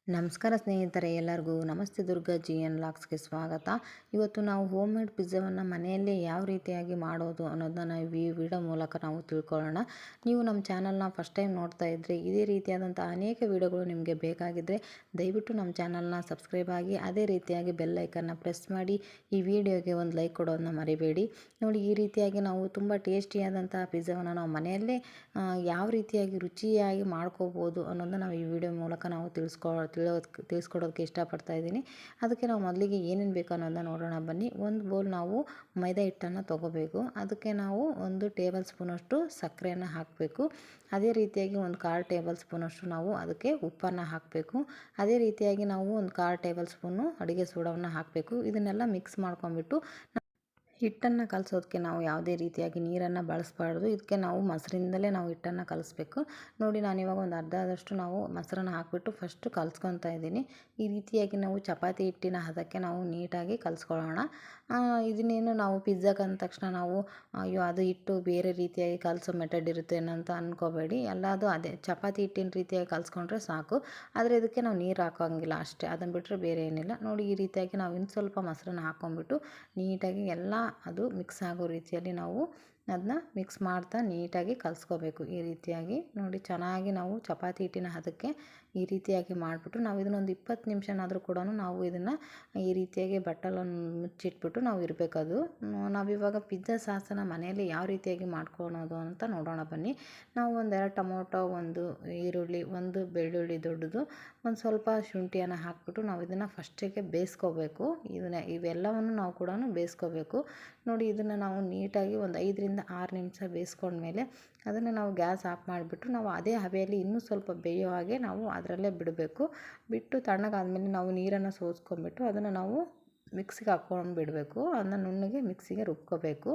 ನಮಸ್ಕಾರ ಸ್ನೇಹಿತರೆ, ಎಲ್ಲರಿಗೂ ನಮಸ್ತೆ. ದುರ್ಗಾ GN ಲಾಕ್ಸ್ಗೆ ಸ್ವಾಗತ. ಇವತ್ತು ನಾವು ಹೋಮ್ ಮೇಡ್ ಪಿಜ್ಜಾವನ್ನು ಮನೆಯಲ್ಲೇ ಯಾವ ರೀತಿಯಾಗಿ ಮಾಡೋದು ಅನ್ನೋದನ್ನ ಈ ವಿಡಿಯೋ ಮೂಲಕ ನಾವು ತಿಳ್ಕೊಳ್ಳೋಣ. ನೀವು ನಮ್ಮ ಚಾನಲ್ನ ಫಸ್ಟ್ ಟೈಮ್ ನೋಡ್ತಾ ಇದ್ದರೆ ಇದೇ ರೀತಿಯಾದಂಥ ಅನೇಕ ವಿಡಿಯೋಗಳು ನಿಮಗೆ ಬೇಕಾಗಿದ್ದರೆ ದಯವಿಟ್ಟು ನಮ್ಮ ಚಾನಲ್ನ ಸಬ್ಸ್ಕ್ರೈಬ್ ಆಗಿ, ಅದೇ ರೀತಿಯಾಗಿ ಬೆಲ್ ಐಕನ್ನ ಪ್ರೆಸ್ ಮಾಡಿ ಈ ವಿಡಿಯೋಗೆ ಒಂದು ಲೈಕ್ ಕೊಡೋದನ್ನ ಮರಿಬೇಡಿ. ನೋಡಿ, ಈ ರೀತಿಯಾಗಿ ನಾವು ತುಂಬ ಟೇಸ್ಟಿಯಾದಂಥ ಪಿಜ್ಜಾವನ್ನು ನಾವು ಮನೆಯಲ್ಲೇ ಯಾವ ರೀತಿಯಾಗಿ ರುಚಿಯಾಗಿ ಮಾಡ್ಕೋಬೋದು ಅನ್ನೋದನ್ನ ನಾವು ಈ ವಿಡಿಯೋ ಮೂಲಕ ನಾವು ತಿಳಿಸ್ಕೊಡೋದಕ್ಕೆ ಇಷ್ಟಪಡ್ತಾ ಇದ್ದೀನಿ. ಅದಕ್ಕೆ ನಾವು ಮೊದಲಿಗೆ ಏನೇನು ಬೇಕು ಅನ್ನೋದನ್ನ ನೋಡೋಣ ಬನ್ನಿ. ಒಂದು ಬೌಲ್ ನಾವು ಮೈದಾ ಹಿಟ್ಟನ್ನು ತೊಗೋಬೇಕು. ಅದಕ್ಕೆ ನಾವು 1 ಟೇಬಲ್ ಸ್ಪೂನಷ್ಟು ಸಕ್ಕರೆಯನ್ನು ಹಾಕಬೇಕು. ಅದೇ ರೀತಿಯಾಗಿ 1/4 ಟೇಬಲ್ ಸ್ಪೂನಷ್ಟು ನಾವು ಅದಕ್ಕೆ ಉಪ್ಪನ್ನು ಹಾಕಬೇಕು. ಅದೇ ರೀತಿಯಾಗಿ ನಾವು 1/4 ಟೇಬಲ್ ಸ್ಪೂನು ಅಡುಗೆ ಸೋಡಾವನ್ನು ಹಾಕಬೇಕು. ಇದನ್ನೆಲ್ಲ ಮಿಕ್ಸ್ ಮಾಡ್ಕೊಂಬಿಟ್ಟು ಹಿಟ್ಟನ್ನು ಕಲಸೋದಕ್ಕೆ ನಾವು ಯಾವುದೇ ರೀತಿಯಾಗಿ ನೀರನ್ನು ಬಳಸಬಾರ್ದು. ಇದಕ್ಕೆ ನಾವು ಮೊಸರಿಂದಲೇ ನಾವು ಹಿಟ್ಟನ್ನು ಕಲಿಸ್ಬೇಕು. ನೋಡಿ, ನಾನಿವಾಗ ಒಂದು ಅರ್ಧದಷ್ಟು ನಾವು ಮೊಸರನ್ನು ಹಾಕಿಬಿಟ್ಟು ಫಸ್ಟು ಕಲಿಸ್ಕೊತಾ ಇದ್ದೀನಿ. ಈ ರೀತಿಯಾಗಿ ನಾವು ಚಪಾತಿ ಹಿಟ್ಟಿನ ಹದಕ್ಕೆ ನಾವು ನೀಟಾಗಿ ಕಲಿಸ್ಕೊಳ್ಳೋಣ. ಇದನ್ನೇನು ನಾವು ಪಿಜ್ಜಾಗೆ ಅಂದ ತಕ್ಷಣ ನಾವು ಅಯ್ಯೋ ಅದು ಹಿಟ್ಟು ಬೇರೆ ರೀತಿಯಾಗಿ ಕಲಸೋ ಮೆಥಡ್ ಇರುತ್ತೆ ಅಂತ ಅಂದ್ಕೋಬೇಡಿ. ಎಲ್ಲದು ಅದೇ ಚಪಾತಿ ಹಿಟ್ಟಿನ ರೀತಿಯಾಗಿ ಕಲಿಸ್ಕೊಂಡ್ರೆ ಸಾಕು. ಆದರೆ ಇದಕ್ಕೆ ನಾವು ನೀರು ಹಾಕೋಂಗಿಲ್ಲ ಅಷ್ಟೇ, ಅದನ್ನು ಬಿಟ್ಟರೆ ಬೇರೆ ಏನಿಲ್ಲ. ನೋಡಿ, ಈ ರೀತಿಯಾಗಿ ನಾವು ಇನ್ನು ಸ್ವಲ್ಪ ಮೊಸರನ್ನ ಹಾಕ್ಕೊಂಬಿಟ್ಟು ನೀಟಾಗಿ ಎಲ್ಲ ಅದು ಮಿಕ್ಸ್ ಆಗೋ ರೀತಿಯಲ್ಲಿ ನಾವು ಅದನ್ನ ಮಿಕ್ಸ್ ಮಾಡ್ತಾ ನೀಟಾಗಿ ಕಲಿಸ್ಕೋಬೇಕು. ಈ ರೀತಿಯಾಗಿ ನೋಡಿ, ಚೆನ್ನಾಗಿ ನಾವು ಚಪಾತಿ ಹಿಟ್ಟಿನ ಹದಕ್ಕೆ ಈ ರೀತಿಯಾಗಿ ಮಾಡಿಬಿಟ್ಟು ನಾವು ಇದನ್ನೊಂದು 20 ನಿಮಿಷನಾದರೂ ಕೂಡ ನಾವು ಇದನ್ನು ಈ ರೀತಿಯಾಗಿ ಬಟ್ಟಲನ್ನು ಮುಚ್ಚಿಟ್ಬಿಟ್ಟು ನಾವು ಇರಬೇಕದು. ನಾವಿವಾಗ ಪಿಜ್ಜಾ ಸಾಸನ್ನು ಮನೆಯಲ್ಲಿ ಯಾವ ರೀತಿಯಾಗಿ ಮಾಡ್ಕೊಳೋದು ಅಂತ ನೋಡೋಣ ಬನ್ನಿ. ನಾವು 2 ಟೊಮೊಟೊ, 1 ಈರುಳ್ಳಿ, 1 ಬೆಳ್ಳುಳ್ಳಿ ದೊಡ್ಡದು, ಒಂದು ಸ್ವಲ್ಪ ಶುಂಠಿಯನ್ನು ಹಾಕಿಬಿಟ್ಟು ನಾವು ಇದನ್ನು ಫಸ್ಟಿಗೆ ಬೇಯಿಸ್ಕೋಬೇಕು. ಇವೆಲ್ಲವನ್ನು ನಾವು ಕೂಡ ಬೇಯಿಸ್ಕೋಬೇಕು. ನೋಡಿ, ಇದನ್ನು ನಾವು ನೀಟಾಗಿ ಒಂದು 5ರಿಂದ 6 ನಿಮಿಷ ಬೇಯಿಸ್ಕೊಂಡ್ಮೇಲೆ ಅದನ್ನು ನಾವು ಗ್ಯಾಸ್ ಆಫ್ ಮಾಡಿಬಿಟ್ಟು ನಾವು ಅದೇ ಹಬೆಯಲ್ಲಿ ಇನ್ನೂ ಸ್ವಲ್ಪ ಬೇಯೋ ಹಾಗೆ ನಾವು ಅದರಲ್ಲೇ ಬಿಡಬೇಕು. ಬಿಟ್ಟು ತಣ್ಣಗಾದ್ಮೇಲೆ ನಾವು ನೀರನ್ನು ಸೋಸ್ಕೊಂಡ್ಬಿಟ್ಟು ಅದನ್ನು ನಾವು ಮಿಕ್ಸಿಗೆ ಹಾಕ್ಕೊಂಡು ಬಿಡಬೇಕು. ಅದನ್ನ ನುಣ್ಣಗೆ ಮಿಕ್ಸಿಗೆ ರುಬ್ಕೋಬೇಕು.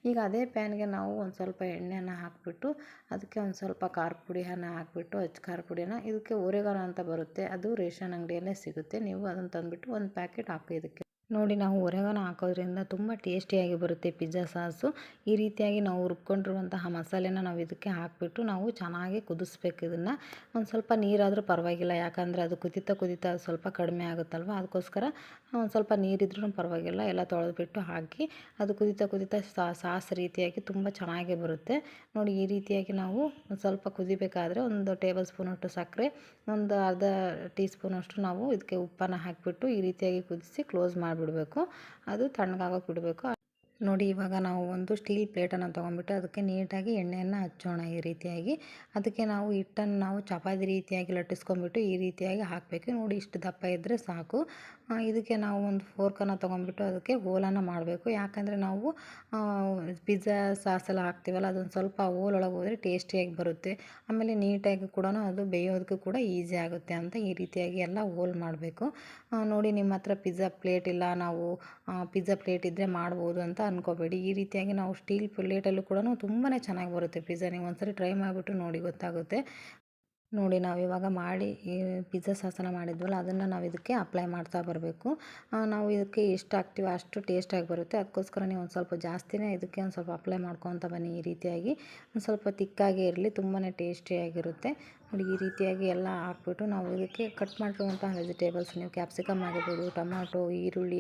ಈಗ ಅದೇ ಪ್ಯಾನ್ಗೆ ನಾವು ಒಂದು ಸ್ವಲ್ಪ ಎಣ್ಣೆಯನ್ನು ಹಾಕಿಬಿಟ್ಟು ಅದಕ್ಕೆ ಒಂದು ಸ್ವಲ್ಪ ಖಾರದ ಪುಡಿಯನ್ನು ಹಾಕಿಬಿಟ್ಟು, ಖಾರ ಪುಡಿಯನ್ನು, ಇದಕ್ಕೆ ಓರೆಗಾನೋ ಅಂತ ಬರುತ್ತೆ, ಅದು ರೇಷನ್ ಅಂಗಡಿಯಲ್ಲೇ ಸಿಗುತ್ತೆ. ನೀವು ಅದನ್ನು ತಂದುಬಿಟ್ಟು 1 ಪ್ಯಾಕೆಟ್ ಹಾಕಿ ಇದಕ್ಕೆ. ನೋಡಿ, ನಾವು ಒರೆಗಾನೋ ಹಾಕೋದ್ರಿಂದ ತುಂಬ ಟೇಸ್ಟಿಯಾಗಿ ಬರುತ್ತೆ ಪಿಜ್ಜಾ ಸಾಸು. ಈ ರೀತಿಯಾಗಿ ನಾವು ರುಬ್ಕೊಂಡಿರುವಂತಹ ಮಸಾಲೆನ ನಾವು ಇದಕ್ಕೆ ಹಾಕಿಬಿಟ್ಟು ನಾವು ಚೆನ್ನಾಗಿ ಕುದಿಸ್ಬೇಕು. ಇದನ್ನು ಒಂದು ಸ್ವಲ್ಪ ನೀರಾದರೂ ಪರವಾಗಿಲ್ಲ, ಯಾಕಂದರೆ ಅದು ಕುದೀತಾ ಸ್ವಲ್ಪ ಕಡಿಮೆ ಆಗುತ್ತಲ್ವ, ಅದಕ್ಕೋಸ್ಕರ ಒಂದು ಸ್ವಲ್ಪ ನೀರಿದ್ರೂ ಪರವಾಗಿಲ್ಲ. ಎಲ್ಲ ತೊಳೆದ್ಬಿಟ್ಟು ಹಾಕಿ ಅದು ಕುದೀತಾ ಸಾಸ್ ರೀತಿಯಾಗಿ ತುಂಬ ಚೆನ್ನಾಗಿ ಬರುತ್ತೆ. ನೋಡಿ, ಈ ರೀತಿಯಾಗಿ ನಾವು ಒಂದು ಸ್ವಲ್ಪ ಕುದಿಬೇಕಾದ್ರೆ 1 ಟೇಬಲ್ ಸ್ಪೂನಷ್ಟು ಸಕ್ಕರೆ, ಒಂದು ಅರ್ಧ ಟೀ ಸ್ಪೂನಷ್ಟು ನಾವು ಇದಕ್ಕೆ ಉಪ್ಪನ್ನು ಹಾಕಿಬಿಟ್ಟು ಈ ರೀತಿಯಾಗಿ ಕುದಿಸಿ ಕ್ಲೋಸ್ ಮಾಡಿಬಿಡಬೇಕು. ಅದು ತಣ್ಣಗಾಗೋಕೆ ಬಿಡಬೇಕು. ನೋಡಿ, ಇವಾಗ ನಾವು ಒಂದು ಸ್ಟೀಲ್ ಪ್ಲೇಟನ್ನು ತೊಗೊಂಡ್ಬಿಟ್ಟು ಅದಕ್ಕೆ ನೀಟಾಗಿ ಎಣ್ಣೆಯನ್ನು ಹಚ್ಚೋಣ. ಈ ರೀತಿಯಾಗಿ ಅದಕ್ಕೆ ನಾವು ಹಿಟ್ಟನ್ನು ನಾವು ಚಪಾತಿ ರೀತಿಯಾಗಿ ಲಟ್ಟಿಸ್ಕೊಂಡ್ಬಿಟ್ಟು ಈ ರೀತಿಯಾಗಿ ಹಾಕಬೇಕು. ನೋಡಿ, ಇಷ್ಟು ದಪ್ಪ ಇದ್ದರೆ ಸಾಕು. ಇದಕ್ಕೆ ನಾವು ಒಂದು ಫೋರ್ಕನ್ನು ತೊಗೊಂಡ್ಬಿಟ್ಟು ಅದಕ್ಕೆ ಹೋಲನ್ನು ಮಾಡಬೇಕು. ಯಾಕಂದರೆ ನಾವು ಪಿಜ್ಜಾ ಸಾಸೆಲ್ಲ ಹಾಕ್ತೀವಲ್ಲ, ಅದೊಂದು ಸ್ವಲ್ಪ ಹೋಲೊಳಗೆ ಹೋದರೆ ಟೇಸ್ಟಿಯಾಗಿ ಬರುತ್ತೆ. ಆಮೇಲೆ ನೀಟಾಗಿ ಕೂಡ ಅದು ಬೇಯೋದಕ್ಕೂ ಕೂಡ ಈಸಿ ಆಗುತ್ತೆ ಅಂತ ಈ ರೀತಿಯಾಗಿ ಎಲ್ಲ ಹೋಲ್ ಮಾಡಬೇಕು. ನೋಡಿ, ನಿಮ್ಮ ಹತ್ರ ಪಿಜ್ಜಾ ಪ್ಲೇಟ್ ಇಲ್ಲ, ನಾವು ಪಿಜ್ಜಾ ಪ್ಲೇಟ್ ಇದ್ದರೆ ಮಾಡ್ಬೋದು ಅಂತ ಅಂದ್ಕೋಬೇಡಿ. ಈ ರೀತಿಯಾಗಿ ನಾವು ಸ್ಟೀಲ್ ಪ್ಲೇಟಲ್ಲೂ ಕೂಡ ತುಂಬಾ ಚೆನ್ನಾಗಿ ಬರುತ್ತೆ ಪಿಜ್ಜಾ. ನೀವು ಒಂದ್ಸರಿ ಟ್ರೈ ಮಾಡಿಬಿಟ್ಟು ನೋಡಿ, ಗೊತ್ತಾಗುತ್ತೆ. ನೋಡಿ, ನಾವಿವಾಗ ಮಾಡಿ ಈ ಪಿಜ್ಜಾ ಸಾಸನ್ನು ಮಾಡಿದ್ವಲ್ಲ ಅದನ್ನು ನಾವು ಇದಕ್ಕೆ ಅಪ್ಲೈ ಮಾಡ್ತಾ ಬರಬೇಕು. ನಾವು ಇದಕ್ಕೆ ಎಷ್ಟು ಹಾಕ್ತೀವೋ ಅಷ್ಟು ಟೇಸ್ಟಾಗಿ ಬರುತ್ತೆ. ಅದಕ್ಕೋಸ್ಕರ ನೀವು ಒಂದು ಸ್ವಲ್ಪ ಜಾಸ್ತಿನೇ ಇದಕ್ಕೆ ಒಂದು ಸ್ವಲ್ಪ ಅಪ್ಲೈ ಮಾಡ್ಕೊತ ಬನ್ನಿ. ಈ ರೀತಿಯಾಗಿ ಒಂದು ಸ್ವಲ್ಪ ತಿಕ್ಕಾಗಿ ಇರಲಿ, ತುಂಬಾ ಟೇಸ್ಟಿಯಾಗಿರುತ್ತೆ. ನೋಡಿ, ಈ ರೀತಿಯಾಗಿ ಎಲ್ಲ ಹಾಕ್ಬಿಟ್ಟು ನಾವು ಇದಕ್ಕೆ ಕಟ್ ಮಾಡಿರುವಂಥ ವೆಜಿಟೇಬಲ್ಸ್, ನೀವು ಕ್ಯಾಪ್ಸಿಕಮ್ ಆಗಿರ್ಬೋದು, ಟೊಮ್ಯಾಟೊ, ಈರುಳ್ಳಿ,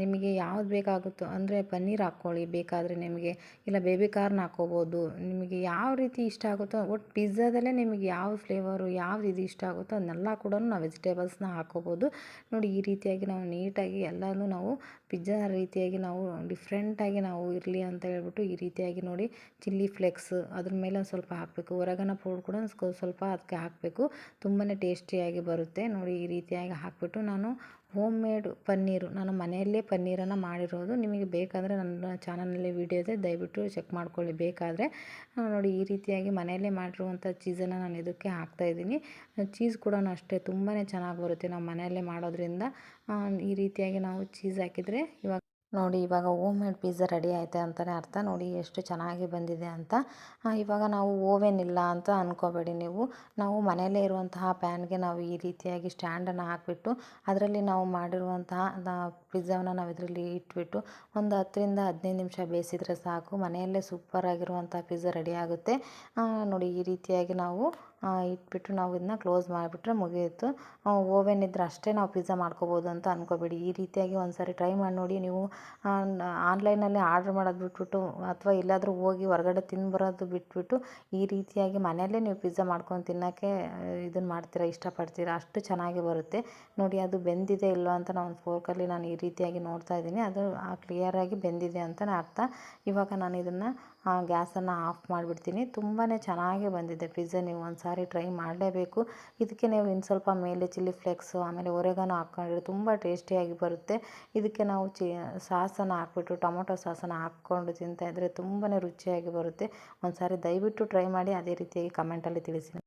ನಿಮಗೆ ಯಾವ್ದು ಬೇಕಾಗುತ್ತೋ ಅಂದರೆ ಪನ್ನೀರ್ ಹಾಕ್ಕೊಳ್ಳಿ ಬೇಕಾದರೆ ನಿಮಗೆ, ಇಲ್ಲ ಬೇಬಿ ಕಾರ್ನ್ ಹಾಕ್ಕೋಬೋದು. ನಿಮಗೆ ಯಾವ ರೀತಿ ಇಷ್ಟ ಆಗುತ್ತೋ, ಒಟ್ಟು ಪಿಜ್ಜಾದಲ್ಲೇ ನಿಮಗೆ ಯಾವ ಫ್ಲೇವರು ಯಾವ್ದು ಇದು ಇಷ್ಟ ಆಗುತ್ತೋ ಅದನ್ನೆಲ್ಲ ಕೂಡ ನಾವು ವೆಜಿಟೇಬಲ್ಸ್ನ ಹಾಕ್ಕೋಬೋದು. ನೋಡಿ, ಈ ರೀತಿಯಾಗಿ ನಾವು ನೀಟಾಗಿ ಎಲ್ಲನೂ ನಾವು ಪಿಜ್ಜಾ ರೀತಿಯಾಗಿ ನಾವು ಡಿಫ್ರೆಂಟಾಗಿ ನಾವು ಇರಲಿ ಅಂತ ಹೇಳ್ಬಿಟ್ಟು ಈ ರೀತಿಯಾಗಿ ನೋಡಿ, ಚಿಲ್ಲಿ ಫ್ಲೇಕ್ಸ್ ಅದ್ರ ಮೇಲೆ ಒಂದು ಸ್ವಲ್ಪ ಹಾಕಬೇಕು. ಒರೆಗಾನೋ ಪೌಡ್ರ್ ಕೂಡ ಸ್ವಲ್ಪ ಅದಕ್ಕೆ ಹಾಕಬೇಕು. ತುಂಬಾ ಟೇಸ್ಟಿಯಾಗಿ ಬರುತ್ತೆ. ನೋಡಿ, ಈ ರೀತಿಯಾಗಿ ಹಾಕಿಬಿಟ್ಟು ನಾನು ಹೋಮ್ ಮೇಡ್ ಪನ್ನೀರು, ನಾನು ಮನೆಯಲ್ಲೇ ಪನ್ನೀರನ್ನು ಮಾಡಿರೋದು. ನಿಮಗೆ ಬೇಕಾದರೆ ನನ್ನ ಚಾನಲಲ್ಲಿ ವಿಡಿಯೋ ಇದೆ, ದಯವಿಟ್ಟು ಚೆಕ್ ಮಾಡ್ಕೊಳ್ಳಿ ಬೇಕಾದರೆ. ನೋಡಿ, ಈ ರೀತಿಯಾಗಿ ಮನೆಯಲ್ಲೇ ಮಾಡಿರುವಂಥ ಚೀಸನ್ನು ನಾನು ಇದಕ್ಕೆ ಹಾಕ್ತಾಯಿದ್ದೀನಿ. ಚೀಸ್ ಕೂಡ ಅಷ್ಟೇ ತುಂಬಾ ಚೆನ್ನಾಗಿ ಬರುತ್ತೆ ನಾವು ಮನೆಯಲ್ಲೇ ಮಾಡೋದ್ರಿಂದ. ಈ ರೀತಿಯಾಗಿ ನಾವು ಚೀಸ್ ಹಾಕಿದರೆ ನೋಡಿ, ಇವಾಗ ಹೋಮ್ ಮೇಡ್ ಪಿಜ್ಜಾ ರೆಡಿ ಆಯಿತು ಅಂತಲೇ ಅರ್ಥ. ನೋಡಿ, ಎಷ್ಟು ಚೆನ್ನಾಗಿ ಬಂದಿದೆ ಅಂತ. ಇವಾಗ ನಾವು ಓವೆನ್ ಇಲ್ಲ ಅಂತ ಅಂದ್ಕೋಬೇಡಿ ನೀವು. ನಾವು ಮನೆಯಲ್ಲೇ ಇರುವಂತಹ ಪ್ಯಾನ್ಗೆ ನಾವು ಈ ರೀತಿಯಾಗಿ ಸ್ಟ್ಯಾಂಡನ್ನು ಹಾಕಿಬಿಟ್ಟು ಅದರಲ್ಲಿ ನಾವು ಮಾಡಿರುವಂತಹ ಪಿಜ್ಜಾವನ್ನ ನಾವು ಇದರಲ್ಲಿ ಇಟ್ಬಿಟ್ಟು ಒಂದು 10 ರಿಂದ 15 ನಿಮಿಷ ಬೇಯಿಸಿದರೆ ಸಾಕು. ಮನೆಯಲ್ಲೇ ಸೂಪರಾಗಿರುವಂಥ ಪಿಜ್ಜಾ ರೆಡಿ ಆಗುತ್ತೆ. ನೋಡಿ ಈ ರೀತಿಯಾಗಿ ನಾವು ಇಟ್ಬಿಟ್ಟು ನಾವು ಇದನ್ನ ಕ್ಲೋಸ್ ಮಾಡಿಬಿಟ್ರೆ ಮುಗಿಯಿತು. ಓವೆನ್ ಇದ್ದರೆ ಅಷ್ಟೇ ನಾವು ಪಿಜ್ಜಾ ಮಾಡ್ಕೋಬೋದು ಅಂತ ಅಂದ್ಕೋಬೇಡಿ. ಈ ರೀತಿಯಾಗಿ ಒಂದು ಸಾರಿ ಟ್ರೈ ಮಾಡಿ ನೋಡಿ. ನೀವು ಆನ್ಲೈನಲ್ಲಿ ಆರ್ಡ್ರ್ ಮಾಡೋದು ಬಿಟ್ಬಿಟ್ಟು ಅಥವಾ ಎಲ್ಲಾದರೂ ಹೋಗಿ ಹೊರಗಡೆ ತಿಂದು ಬಿಟ್ಬಿಟ್ಟು ಈ ರೀತಿಯಾಗಿ ಮನೆಯಲ್ಲೇ ನೀವು ಪಿಜ್ಜಾ ಮಾಡ್ಕೊಂಡು ತಿನ್ನೋಕ್ಕೆ ಇದನ್ನು ಮಾಡ್ತೀರಾ, ಇಷ್ಟಪಡ್ತೀರಾ. ಅಷ್ಟು ಚೆನ್ನಾಗಿ ಬರುತ್ತೆ. ನೋಡಿ ಅದು ಬೆಂದಿದೆ ಇಲ್ಲೋ ಅಂತ ನಾನು ಒಂದು ಫೋರ್ಕಲ್ಲಿ ನಾನು ಈ ರೀತಿಯಾಗಿ ನೋಡ್ತಾ ಇದ್ದೀನಿ. ಅದು ಕ್ಲಿಯರಾಗಿ ಬೆಂದಿದೆ ಅಂತಲೇ ಅರ್ಥ. ಇವಾಗ ನಾನು ಇದನ್ನು ಗ್ಯಾಸನ್ನು ಆಫ್ ಮಾಡಿಬಿಡ್ತೀನಿ. ತುಂಬಾ ಚೆನ್ನಾಗಿ ಬಂದಿದೆ ಪಿಜ್ಜಾ. ನೀವು ಒಂದು ಸಾರಿ ಟ್ರೈ ಮಾಡಲೇಬೇಕು. ಇದಕ್ಕೆ ನೀವು ಇನ್ನು ಸ್ವಲ್ಪ ಮೇಲೆ ಚಿಲ್ಲಿ ಫ್ಲೇಕ್ಸು ಆಮೇಲೆ ಒರೆಗಾನೋ ಹಾಕ್ಕೊಂಡ್ರೆ ತುಂಬ ಟೇಸ್ಟಿಯಾಗಿ ಬರುತ್ತೆ. ಇದಕ್ಕೆ ನಾವು ಸಾಸನ್ನು ಹಾಕ್ಬಿಟ್ಟು ಟೊಮೊಟೊ ಸಾಸನ್ನು ಹಾಕ್ಕೊಂಡು ತಿಂತಾಯಿದ್ರೆ ತುಂಬಾ ರುಚಿಯಾಗಿ ಬರುತ್ತೆ. ಒಂದು ಸಾರಿ ದಯವಿಟ್ಟು ಟ್ರೈ ಮಾಡಿ. ಅದೇ ರೀತಿಯಾಗಿ ಕಮೆಂಟಲ್ಲಿ ತಿಳಿಸಿ.